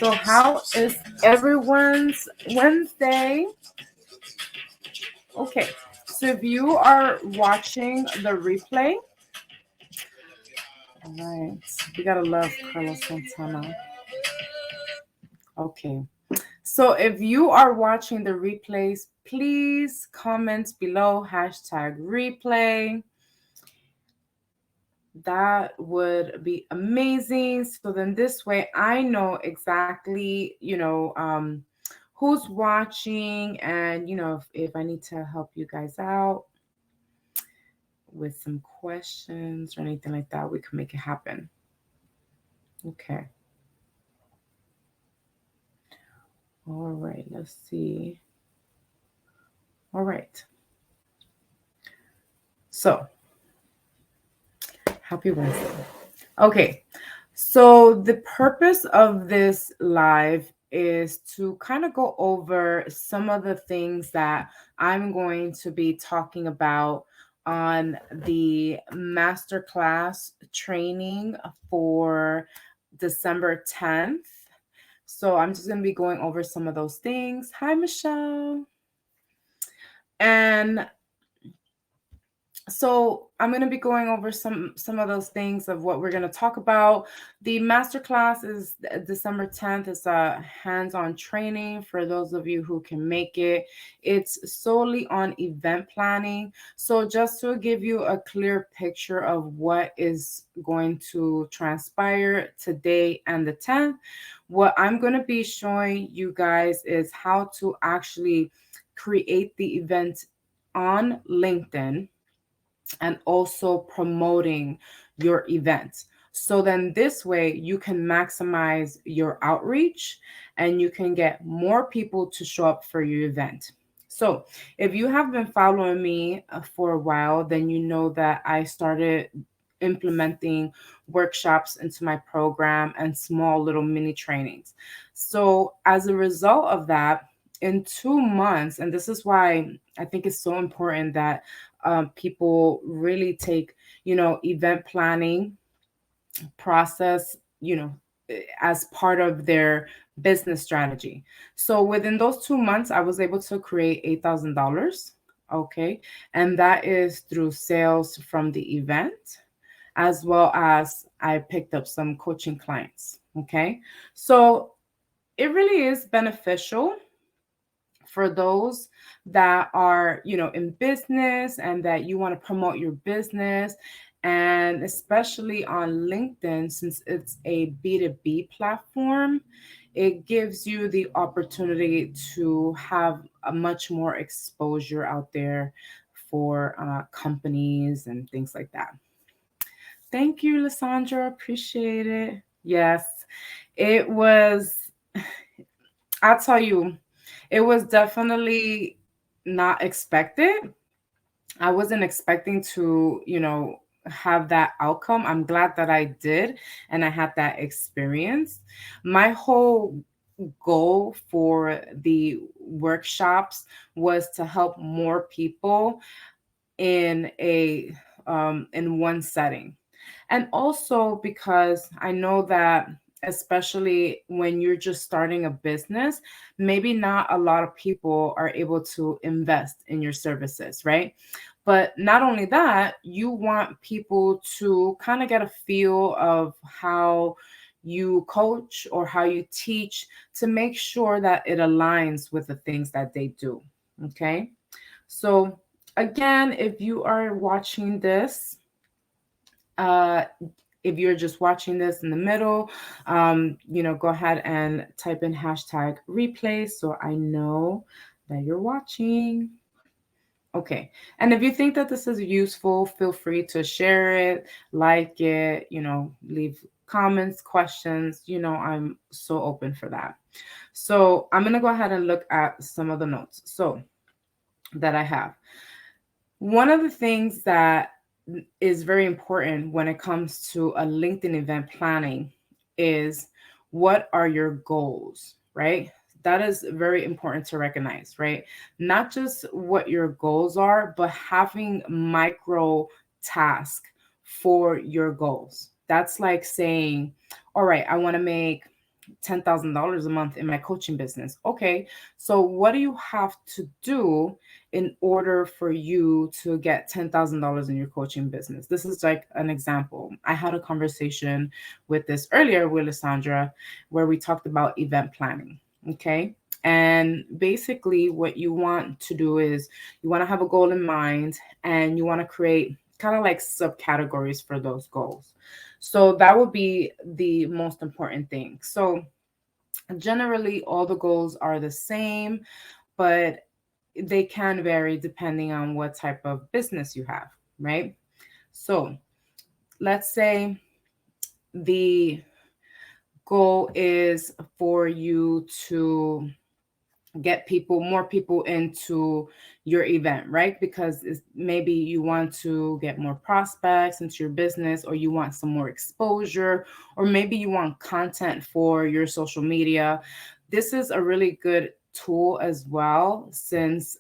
So how is everyone's Wednesday? Okay, so if you are watching the replay, all right, you gotta love Carlos Santana. Okay, so if you are watching the replays, please comment below #replay. That would be amazing. So then this way I know exactly, who's watching, and if I need to help you guys out with some questions or anything like that, we can make it happen. Okay. All right, let's see. All right. So, happy Wednesday. Okay. So, the purpose of this live is to kind of go over some of the things that I'm going to be talking about on the masterclass training for December 10th. So I'm just going to be going over some of those things. Hi, Michelle. And so I'm going to be going over some of those things of what we're going to talk about. The masterclass is December 10th. It's a hands-on training for those of you who can make it. It's solely on event planning. So just to give you a clear picture of what is going to transpire today and the 10th, what I'm going to be showing you guys is how to actually create the event on LinkedIn and also promoting your event. So then this way you can maximize your outreach and you can get more people to show up for your event. So if you have been following me for a while, then you know that I started implementing workshops into my program and small little mini trainings. So as a result of that, in 2 months, and this is why I think it's so important that people really take, event planning process, as part of their business strategy. So within those 2 months, I was able to create $8,000. Okay. And that is through sales from the event, as well as I picked up some coaching clients. Okay. So it really is beneficial for those that are, in business and that you want to promote your business, and especially on LinkedIn, since it's a B2B platform, it gives you the opportunity to have a much more exposure out there for companies and things like that. Thank you, Lysandra. Appreciate it. Yes, it was, I'll tell you, it was definitely not expected. I wasn't expecting to, have that outcome. I'm glad that I did and I had that experience. My whole goal for the workshops was to help more people in in one setting. And also because I know that, especially when you're just starting a business, maybe not a lot of people are able to invest in your services, right? But not only that, you want people to kind of get a feel of how you coach or how you teach, to make sure that it aligns with the things that they do. Okay. So again, if you are watching this, uh, if you're just watching this in the middle, go ahead and type in #replay so I know that you're watching. Okay. And if you think that this is useful, feel free to share it, like it, leave comments, questions. I'm so open for that. So I'm going to go ahead and look at some of the notes that I have. One of the things that is very important when it comes to a LinkedIn event planning is, what are your goals, right? That is very important to recognize, right? Not just what your goals are, but having micro tasks for your goals. That's like saying, all right, I want to make $10,000 a month in my coaching business. Okay, so what do you have to do in order for you to get $10,000 in your coaching business? This is like an example. I had a conversation with this earlier with Lysandra where we talked about event planning. Okay. And basically, what you want to do is you want to have a goal in mind and you want to create kind of like subcategories for those goals. So that would be the most important thing. So generally, all the goals are the same, but they can vary depending on what type of business you have, right? So let's say the goal is for you to get more people into your event, right? Because maybe you want to get more prospects into your business, or you want some more exposure, or maybe you want content for your social media. This is a really good tool as well, since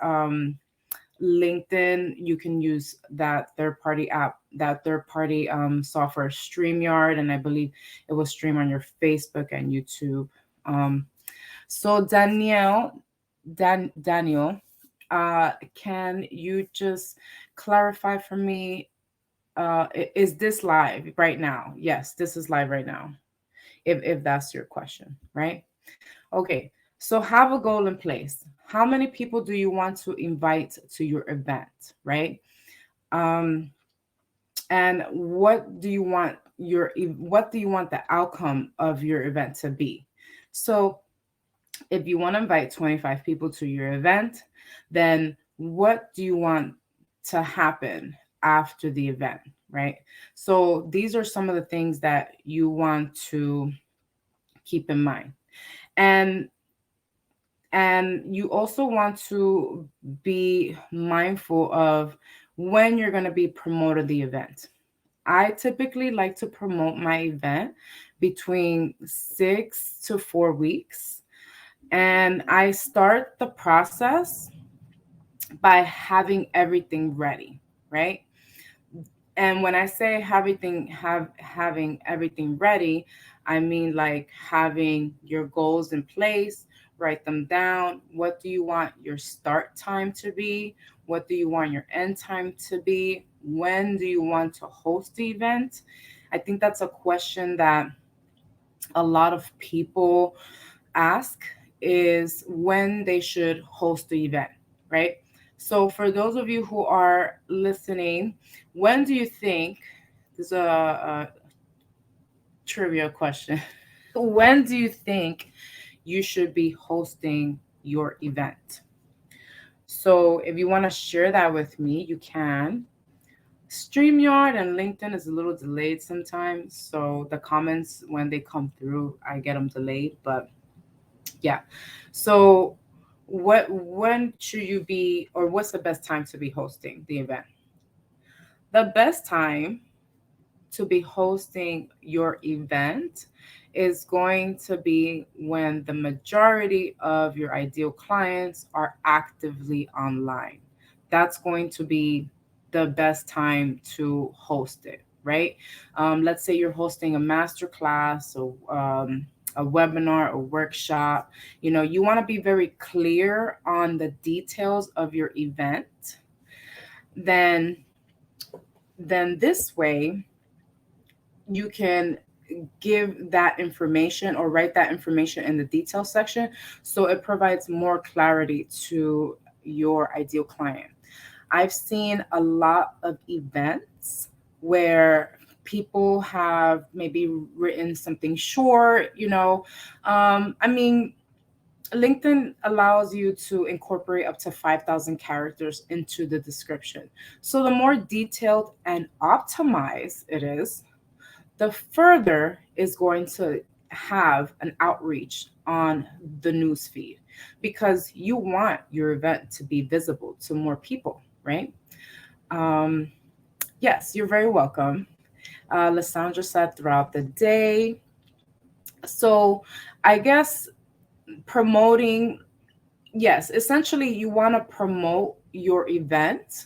LinkedIn, you can use that third party app, that third party software, StreamYard, and I believe it will stream on your Facebook and YouTube. So Daniel, can you just clarify for me? Is this live right now? Yes, this is live right now. If that's your question, right? Okay. So have a goal in place. How many people do you want to invite to your event, right? Um, and what do you want the outcome of your event to be? So if you want to invite 25 people to your event, then what do you want to happen after the event, right? So these are some of the things that you want to keep in mind. And you also want to be mindful of when you're going to be promoting the event. I typically like to promote my event between 6 to 4 weeks. And I start the process by having everything ready, right? And when I say having everything ready, I mean like having your goals in place, write them down. What do you want your start time to be? What do you want your end time to be? When do you want to host the event? I think that's a question that a lot of people ask, is when they should host the event, right? So for those of you who are listening, when do you think, this is a trivia question, when do you think you should be hosting your event? So if you want to share that with me, you can. StreamYard and LinkedIn is a little delayed sometimes. So the comments, when they come through, I get them delayed. But yeah. So when should you be, or what's the best time to be hosting the event? The best time to be hosting your event is going to be when the majority of your ideal clients are actively online. That's going to be the best time to host it, right? Let's say you're hosting a master class, or a webinar or workshop. You want to be very clear on the details of your event. Then, this way you can give that information or write that information in the detail section, so it provides more clarity to your ideal client. I've seen a lot of events where people have maybe written something short. I mean, LinkedIn allows you to incorporate up to 5,000 characters into the description. So the more detailed and optimized it is, the further is going to have an outreach on the news feed, because you want your event to be visible to more people, right? Um, yes, you're very welcome. Lysandra said throughout the day. So I guess promoting, yes, essentially you want to promote your event,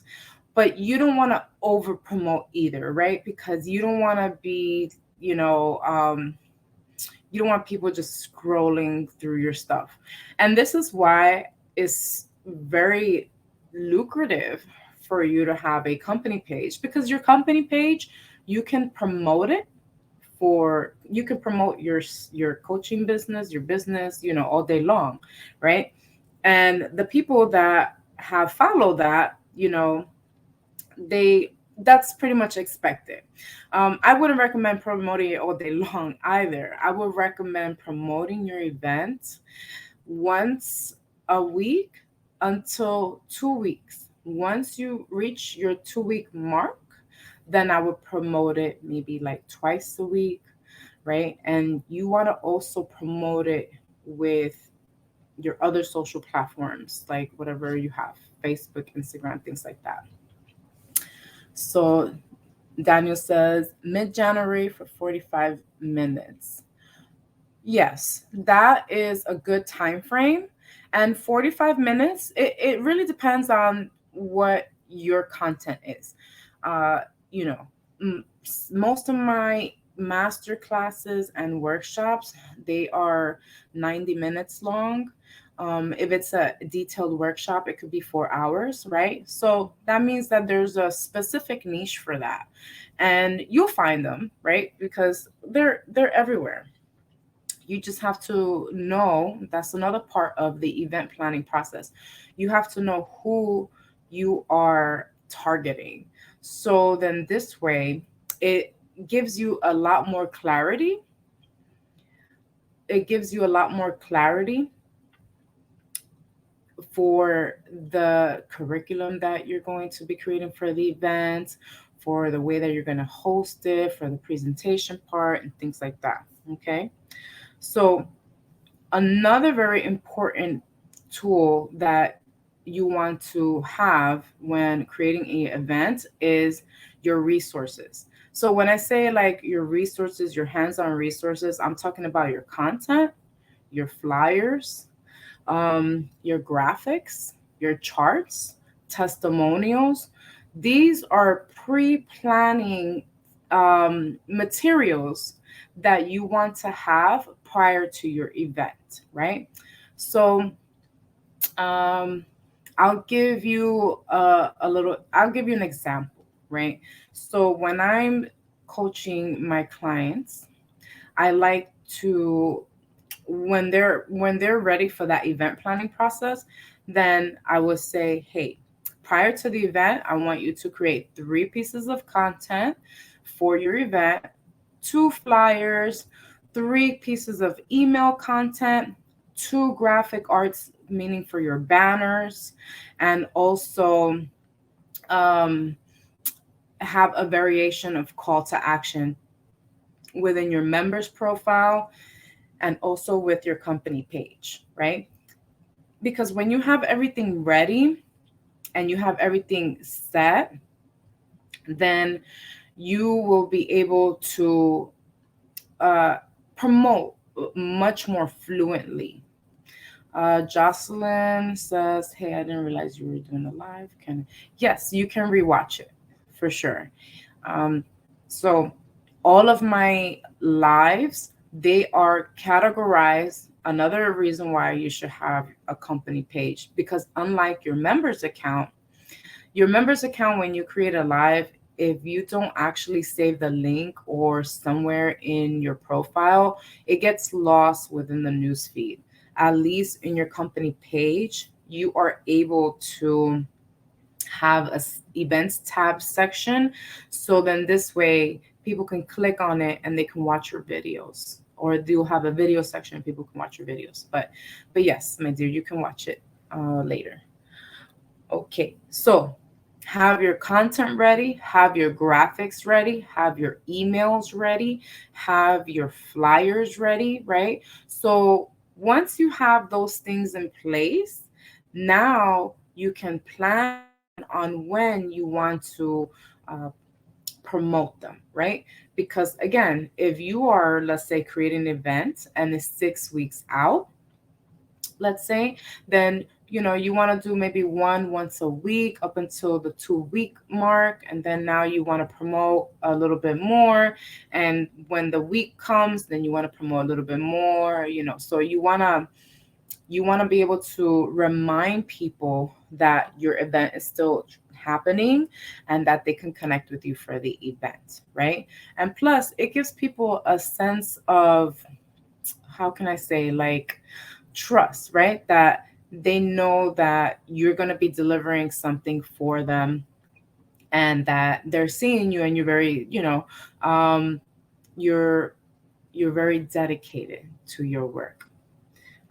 but you don't want to over promote either, right? Because you don't want to be, you know, You don't want people just scrolling through your stuff. And this is why it's very lucrative for you to have a company page, because your company page, you can promote it for, you can promote your coaching business, your business, all day long, right? And the people that have followed that, they that's pretty much expected. I wouldn't recommend promoting it all day long either. I would recommend promoting your event once a week until 2 weeks. Once you reach your 2 week mark, then I would promote it maybe like twice a week, right? And you want to also promote it with your other social platforms, like whatever you have, Facebook, Instagram, things like that. So Daniel says mid January for 45 minutes. Yes, that is a good time frame. And 45 minutes, it really depends on what your content is. Uh, you know, most of my master classes and workshops, they are 90 minutes long. If it's a detailed workshop, it could be 4 hours, right? So that means that there's a specific niche for that. And you'll find them, right? Because they're everywhere. You just have to know, that's another part of the event planning process. You have to know who you are targeting. So then this way, it gives you a lot more clarity. It gives you a lot more clarity for the curriculum that you're going to be creating for the event, for the way that you're going to host it, for the presentation part, and things like that. Okay. So another very important tool that you want to have when creating an event is your resources. So when I say like your resources, your hands-on resources, I'm talking about your content, your flyers, your graphics, your charts, testimonials. These are pre-planning materials that you want to have prior to your event, right? So um, I'll give you an example, right? So when I'm coaching my clients, I like to, when they're ready for that event planning process, then I would say, hey, prior to the event, I want you to create 3 pieces of content for your event, 2 flyers, 3 pieces of email content, 2 graphic arts, meaning for your banners, and also um, have a variation of call to action within your members profile and also with your company page, right? Because when you have everything ready and you have everything set, then you will be able to uh, promote much more fluently. Jocelyn says, "Hey, I didn't realize you were doing a live. Can Yes, you can rewatch it for sure." Um, so all of my lives, they are categorized. Another reason why you should have a company page, because unlike your members account, when you create a live, if you don't actually save the link or somewhere in your profile, it gets lost within the news feed. At least in your company page, you are able to have events tab section. So then this way people can click on it and they can watch your videos, or you'll have a video section and people can watch your videos. But yes, my dear, you can watch it later. Okay, so have your content ready, have your graphics ready, have your emails ready, have your flyers ready, right? So once you have those things in place, now you can plan on when you want to uh, promote them, right? Because again, if you are, let's say, creating an event and it's 6 weeks out, let's say, then you want to do maybe one once a week up until the 2 week mark, and then now you want to promote a little bit more, and when the week comes, then you want to promote a little bit more, so you want to be able to remind people that your event is still happening and that they can connect with you for the event, right? And plus, it gives people a sense of, how can I say, like, trust, right? That they know that you're going to be delivering something for them, and that they're seeing you, and you're very, um, you're you're very dedicated to your work.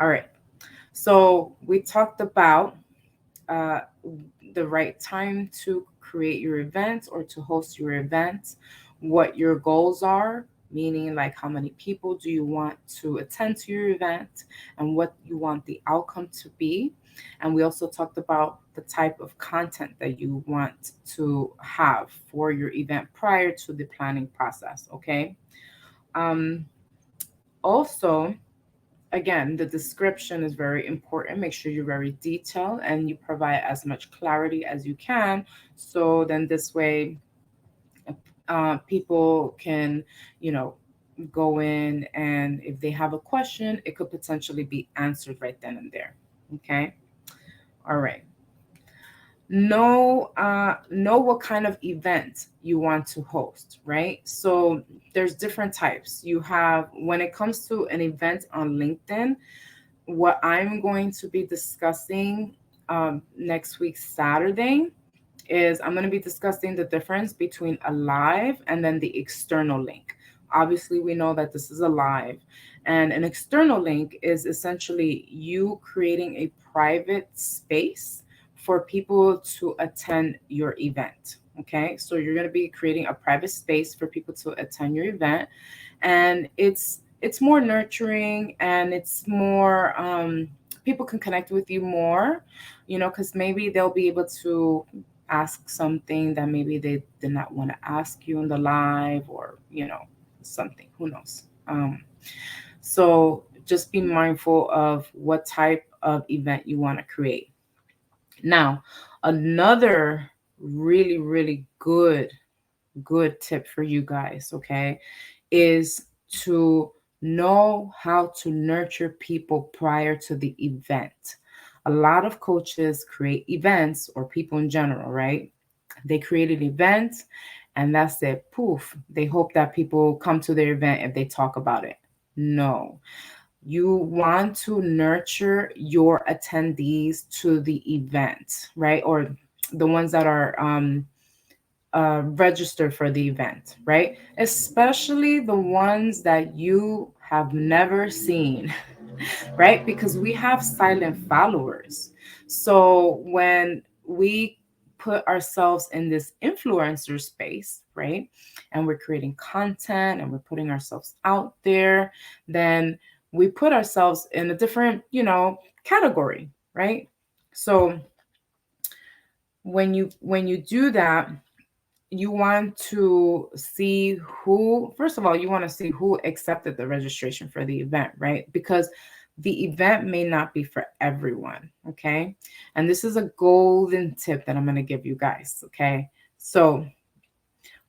All right. So we talked about uh, the right time to create your event or to host your event, what your goals are, meaning like how many people do you want to attend to your event, and what you want the outcome to be. And we also talked about the type of content that you want to have for your event prior to the planning process, okay? Um, Also, again, the description is very important. Make sure you're very detailed and you provide as much clarity as you can. So then this way, people can, you know, go in, and if they have a question, it could potentially be answered right then and there. Okay. All right. Know what kind of event you want to host, right? So there's different types. You have, when it comes to an event on LinkedIn, what I'm going to be discussing next week, Saturday, is I'm going to be discussing the difference between a live and then the external link. Obviously, we know that this is a live, and an external link is essentially you creating a private space for people to attend your event. Okay, so you're going to be creating a private space for people to attend your event, and it's more nurturing, and it's more, people can connect with you more, because maybe they'll be able to ask something that maybe they did not want to ask you in the live, or something, who knows. So just be mindful of what type of event you want to create. Now, another really, really good tip for you guys, okay, is to know how to nurture people prior to the event. A lot of coaches create events, or people in general, right? They create an event, and that's it. Poof. They hope that people come to their event if they talk about it. No. You want to nurture your attendees to the event, right? Or the ones that are registered for the event, right? Especially the ones that you have never seen, right? Because we have silent followers. So when we put ourselves in this influencer space, right? And we're creating content and we're putting ourselves out there, then we put ourselves in a different, category, right? So when you do that, you want to see who, first of all, you want to see who accepted the registration for the event, right? Because the event may not be for everyone, okay? And this is a golden tip that I'm going to give you guys, okay? So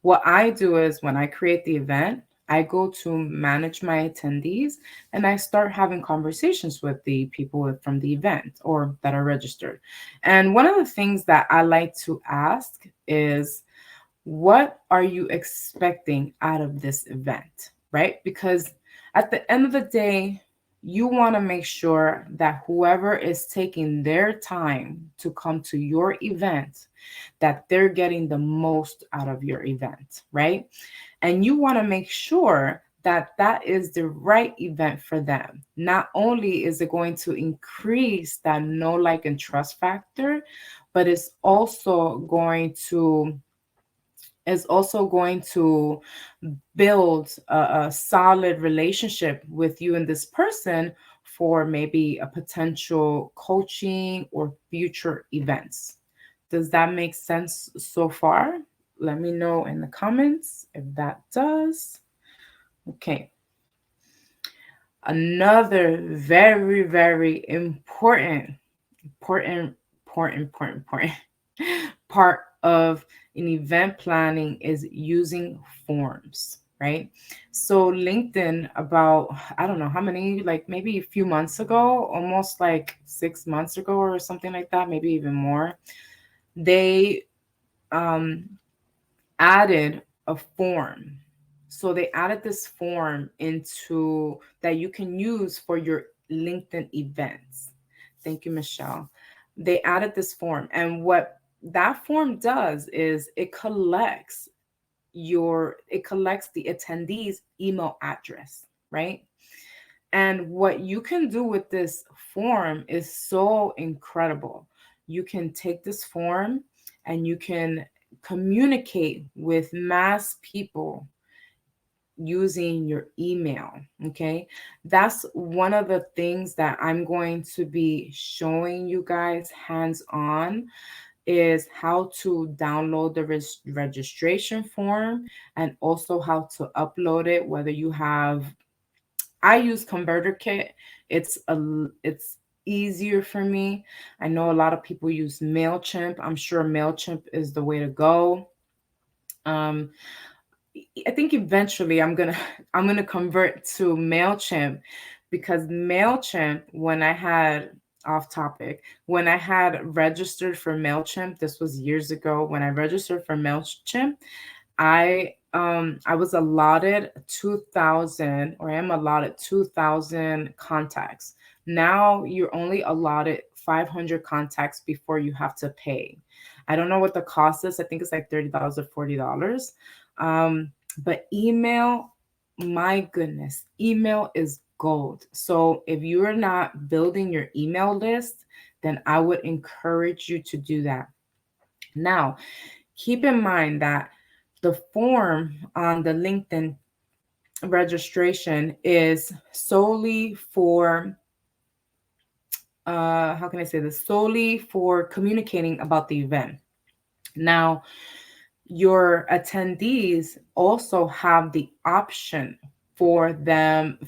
what I do is, when I create the event, I go to manage my attendees, and I start having conversations with the people from the event or that are registered. And one of the things that I like to ask is, what are you expecting out of this event, right? Because at the end of the day, you want to make sure that whoever is taking their time to come to your event, that they're getting the most out of your event, right? And you want to make sure that that is the right event for them. Not only is it going to increase that know, like, and trust factor, but it's also going to build a solid relationship with you and this person for maybe a potential coaching or future events. Does that make sense so far? Let me know in the comments if that does. Okay. Another very, very important important, important part of an event planning is using forms, right? So LinkedIn, about, I don't know how many, like maybe a few months ago, almost like 6 months ago or something like that, maybe even more, they um, added a form. So they added this form into that you can use for your LinkedIn events. Thank you, Michelle. They added this form, and what that form does is it collects the attendee's email address, right? And what you can do with this form is so incredible. You can take this form and you can communicate with mass people using your email. Okay. That's one of the things that I'm going to be showing you guys hands on, is how to download the registration form, and also how to upload it, whether you have, I use ConverterKit. It's easier for me. I know a lot of people use MailChimp. I'm sure MailChimp is the way to go. Um, I think eventually I'm gonna convert to MailChimp, because MailChimp, when I had, off topic, when I had registered for MailChimp, this was years ago, when I registered for MailChimp, I was allotted 2000, or I am allotted 2000 contacts. Now you're only allotted 500 contacts before you have to pay. I don't know what the cost is. I think it's like $30 or $40. Um, but email, my goodness, email is gold. So if you are not building your email list, then I would encourage you to do that. Now, keep in mind that the form on the LinkedIn registration is solely for, how can I say this? Solely for communicating about the event. Now, your attendees also have the option for them.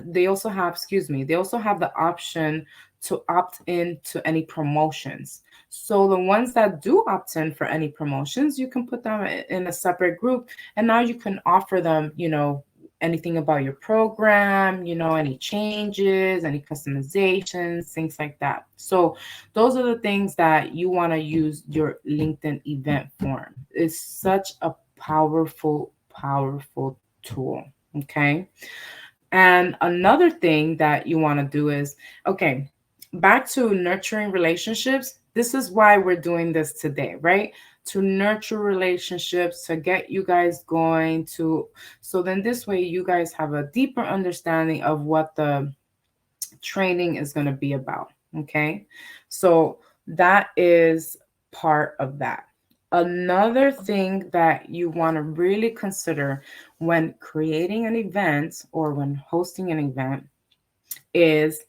They also have, excuse me, they also have the option to opt in to any promotions. So the ones that do opt in for any promotions, you can put them in a separate group, and now you can offer them, anything about your program, any changes, any customizations, things like that. So those are the things that you want to use your LinkedIn event form. It's such a powerful, powerful tool. Okay. And another thing that you want to do is, okay, back to nurturing relationships. This is why we're doing this today, right? To nurture relationships, to get you guys going, to, so then this way you guys have a deeper understanding of what the training is going to be about. Okay. So that is part of that. Another thing that you want to really consider when creating an event or when hosting an event is,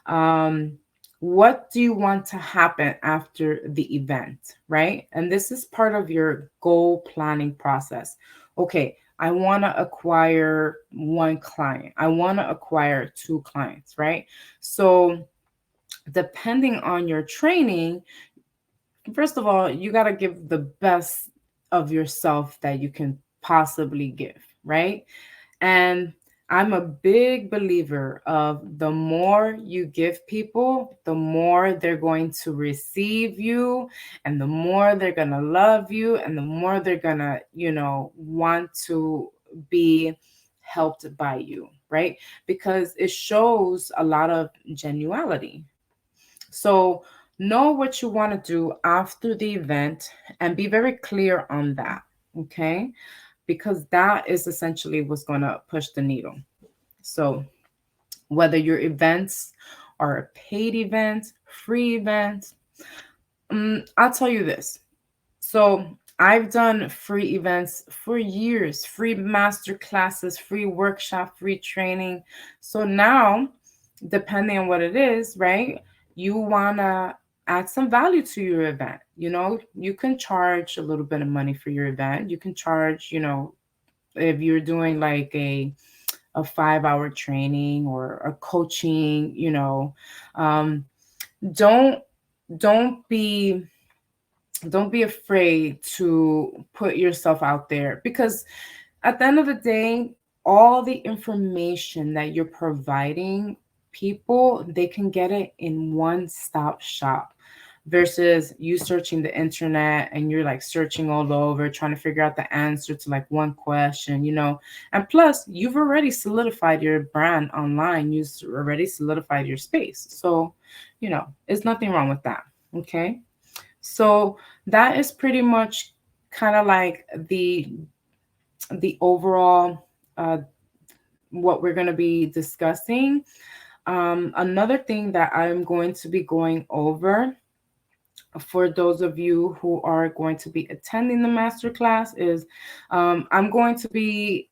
um, what do you want to happen after the event, right? And this is part of your goal planning process. Okay, I want to acquire one client, I want to acquire two clients, right? So, depending on your training, first of all, you got to give the best of yourself that you can possibly give, right? And I'm a big believer of the more you give people, the more they're going to receive you, and the more they're going to love you, and the more they're going to, want to be helped by you, right? Because it shows a lot of genuality. So, know what you want to do after the event and be very clear on that, okay? Because that is essentially what's going to push the needle. So, whether your events are a paid event, free event, I'll tell you this. So, I've done free events for years, free master classes, free workshop, free training. So now, depending on what it is, right? You want to add some value to your event. You can charge a little bit of money for your event. You can charge, if you're doing like a 5 hour training or a coaching, um, don't. don't be don't be afraid to put yourself out there, because at the end of the day, all the information that you're providing people, they can get it in one stop shop, versus you searching the internet and you're like searching all over trying to figure out the answer to like one question, you know. And plus, you've already solidified your brand online, you've already solidified your space. So, you know, there's nothing wrong with that. Okay. So that is pretty much kind of like the overall uh, what we're going to be discussing. Another thing that I'm going to be going over for those of you who are going to be attending the masterclass is I'm going to be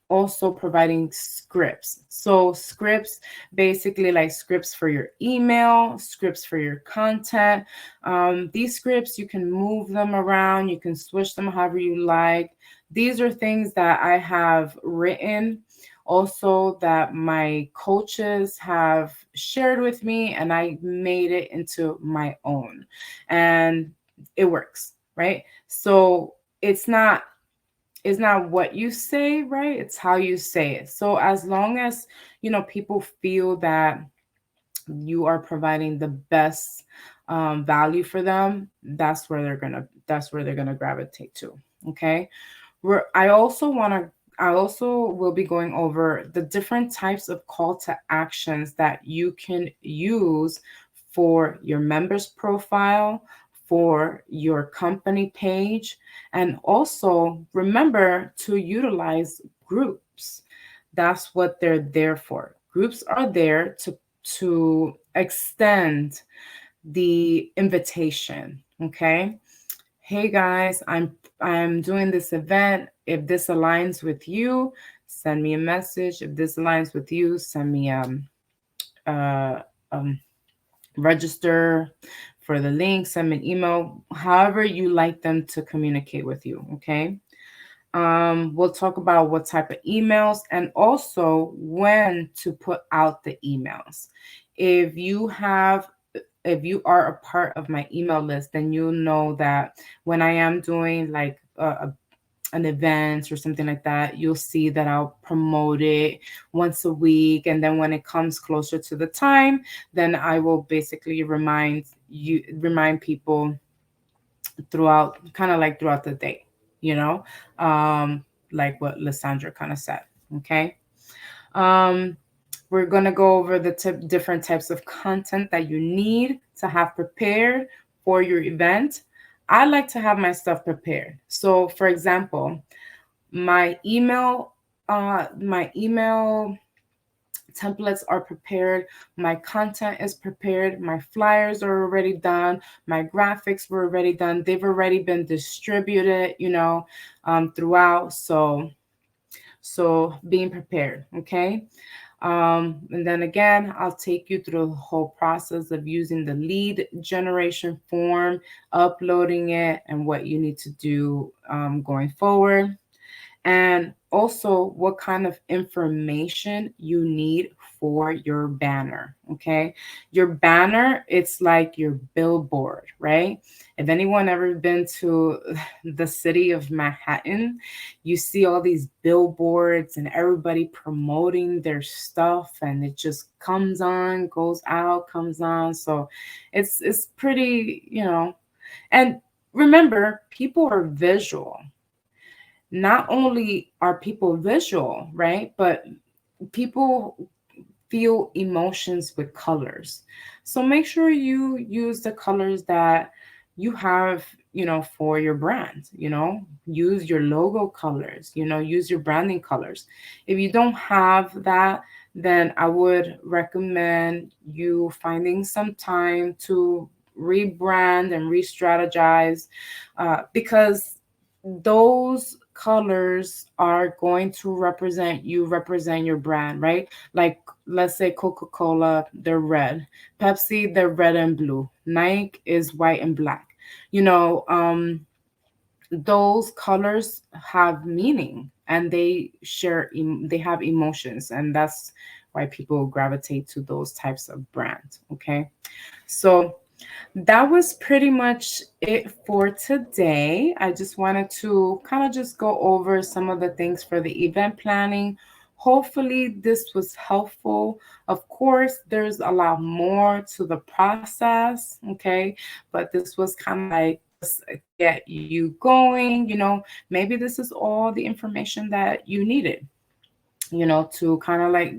also providing scripts. So, scripts basically like scripts for your email, scripts for your content. These scripts, you can move them around, you can switch them however you like. These are things that I have written, also that my coaches have shared with me, and I made it into my own. And it works, right? So it's not what you say, right? It's how you say it. So as long as, you know, people feel that you are providing the best value for them, that's where they're gonna gravitate to. Okay. I also will be going over the different types of call to actions that you can use for your members profile, for your company page, and also remember to utilize groups. That's what they're there for. Groups are there to extend the invitation, okay? Hey guys, I'm doing this event. If this aligns with you, send me a message. If this aligns with you, send me uh, um register for the link, send me an email, however you like them to communicate with you, okay? We'll talk about what type of emails and also when to put out the emails. If you have if you are a part of my email list, then you'll know that when I am doing like an event or something like that, you'll see that I'll promote it once a week. And then when it comes closer to the time, then I will basically remind people throughout, kind of like throughout the day, you know, um, like what Lysandra kind of said. Okay. Um, we're going to go over the different types of content that you need to have prepared for your event. I like to have my stuff prepared. So, for example, my email templates are prepared, my content is prepared, my flyers are already done, my graphics were already done, they've already been distributed, you know, throughout. So being prepared, okay. And then again, I'll take you through the whole process of using the lead generation form, uploading it, and what you need to do going forward, and also what kind of information you need for your banner. Okay. Your banner, it's like your billboard, right? If anyone ever been to the city of Manhattan, you see all these billboards and everybody promoting their stuff, and it just comes on, goes out, comes on. So it's pretty, you know. And remember, people are visual. Not only are people visual, right? But people feel emotions with colors. So make sure you use the colors that you have, you know, for your brand, you know, use your logo colors, you know, use your branding colors. If you don't have that, then I would recommend you finding some time to rebrand and re-strategize, because those colors are going to represent your brand, right? Like, let's say Coca-Cola, they're red, Pepsi, they're red and blue, Nike is white and black, you know. Those colors have meaning, and they have emotions, and that's why people gravitate to those types of brands. Okay. So That was pretty much it for today. I just wanted to kind of just go over some of the things for the event planning. Hopefully, this was helpful. Of course, there's a lot more to the process, okay? But this was kind of like just to get you going. Maybe this is all the information that you needed, to kind of like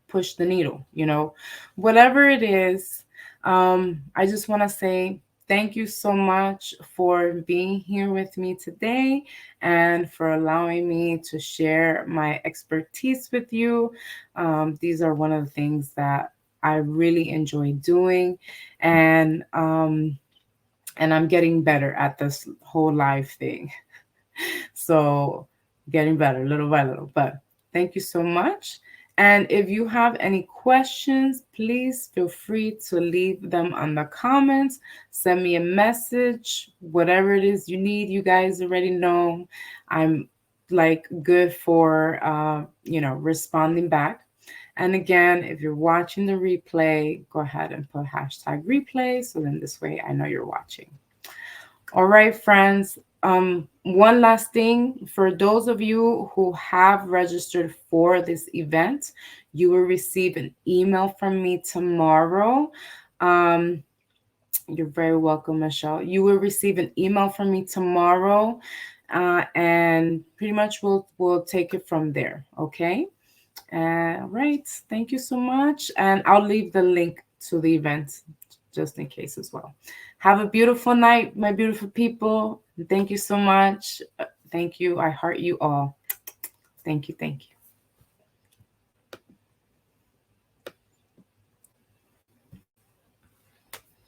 push the needle, whatever it is. I just want to say thank you so much for being here with me today and for allowing me to share my expertise with you. These are one of the things that I really enjoy doing, and I'm getting better at this whole live thing. So getting better little by little. But thank you so much. And if you have any questions, please feel free to leave them on the comments. Send me a message, whatever it is you need. You guys already know I'm like good for responding back. And again, if you're watching the replay, go ahead and put hashtag replay. So then this way I know you're watching. All right, friends. One last thing for those of you who have registered for this event, you will receive an email from me tomorrow. Um, you're very welcome, Michelle. You will receive an email from me tomorrow, and pretty much we'll take it from there. Okay. Right. Thank you so much, and I'll leave the link to the event just in case as well. Have a beautiful night, my beautiful people. Thank you so much. Thank you. I heart you all. Thank you. Thank you.